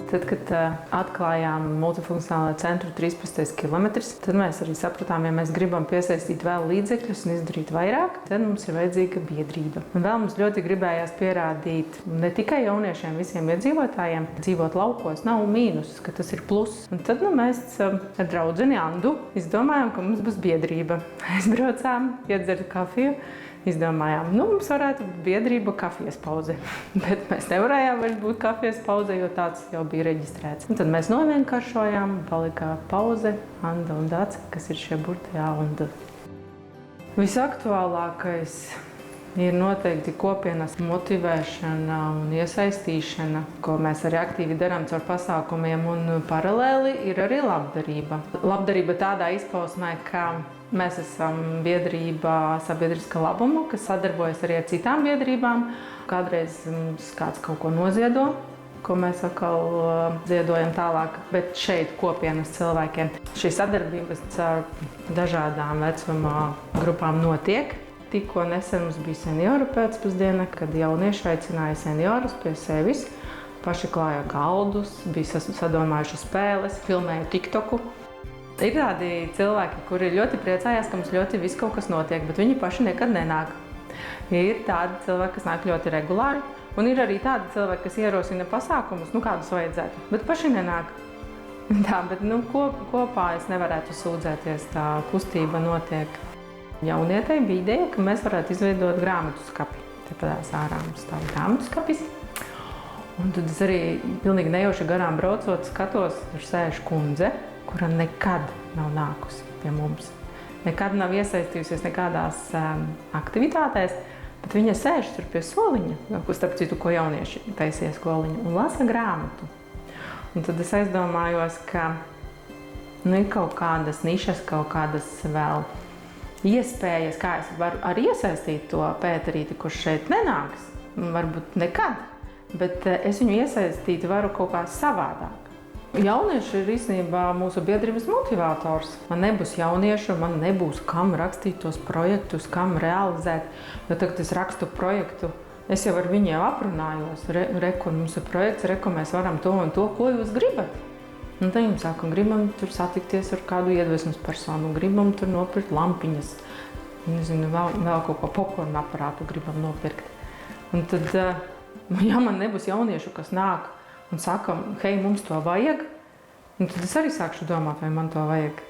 Tad, kad atklājām multifunkcionālo centru 13. kilometrs, tad mēs arī sapratām, ja mēs gribam piesaistīt vēl līdzekļus un izdarīt vairāk, tad mums ir vajadzīga biedrība. Un vēl mums ļoti gribējās pierādīt ne tikai jauniešiem, visiem iedzīvotājiem, dzīvot laukos nav mīnus, ka tas ir pluss. Un tad mēs ar draudzeni Andu izdomājām, ka mums būs biedrība. Aizbraucām, iedzert kafiju. Izdomājām, mums varētu būt biedrība kafijas pauze, bet mēs nevarējām vairs būt kafijas pauze, jo tāds jau bija reģistrēts. Un tad mēs novienkāršojām, palika pauze, Anda un Dace, kas ir šie burti A un D. Visaktuālākais ir noteikti kopienas motivēšana un iesaistīšana, ko mēs arī aktīvi darām caur pasākumiem, un paralēli ir arī labdarība. Labdarība tādā izpausmē, ka mēs esam biedrība sabiedriska labuma, kas sadarbojas arī ar citām biedrībām. Kādreiz mums kāds kaut ko noziedo, ko mēs atkal ziedojam tālāk, bet šeit kopienas cilvēkiem. Šī sadarbības ar dažādām vecuma grupām notiek. Tikko nesen mums bija senioru pēcpusdiena, kad jaunieši aicināja seniorus pie sevis. Paši klāja galdus, bija sadomājuši spēles, filmēja TikToku. Ir tādi cilvēki, kuri ļoti priecājās, ka mums ļoti viss kaut kas notiek, bet viņi paši nekad nenāk. Ir tādi cilvēki, kas nāk ļoti regulāri, un ir arī tādi cilvēki, kas ierosina pasākumus, kādus vajadzētu, bet paši nenāk. Tā, bet kopā es nevarētu sūdzēties, tā kustība notiek. Jaunietei bija ideja, ka mēs varētu izveidot grāmatu skapi. Tepat ārā mums stāv grāmatu skapis. Un tad es arī pilnīgi nejauši garām braucot skatos, tur sēž kundze, kura nekad nav nākusi pie mums. Nekad nav iesaistījusies nekādās aktivitātēs, bet viņa sēž tur pie soliņa, starp citu, ko jaunieši taisies skoliņu, un lasa grāmatu. Un tad es aizdomājos, ka ir kaut kādas nišas, kaut kādas vēl iespējas, kā es varu arī iesaistīt to Pēterīti, kurš šeit nenāks, varbūt nekad, bet es viņu iesaistīt varu kaut kā savādāk. Jaunieši ir īstenībā mūsu biedrības motivators. Man nebūs jauniešu, man nebūs kam rakstīt tos projektus, kam realizēt, jo tagad es rakstu projektu, es jau ar viņiem aprunājos, reku, mums ir projekts, reku, mēs varam to un to, ko jūs gribat. Un tad viņi saka, gribam tur satikties ar kādu iedvesmas personu, gribam tur nopirkt lampiņas, nezinu, vēl kaut ko popkornu aparātu gribam nopirkt. Un tad, ja man nebūs jauniešu, kas nāk un saka, hei, mums to vajag, un tad es arī sākšu domāt, vai man to vajag.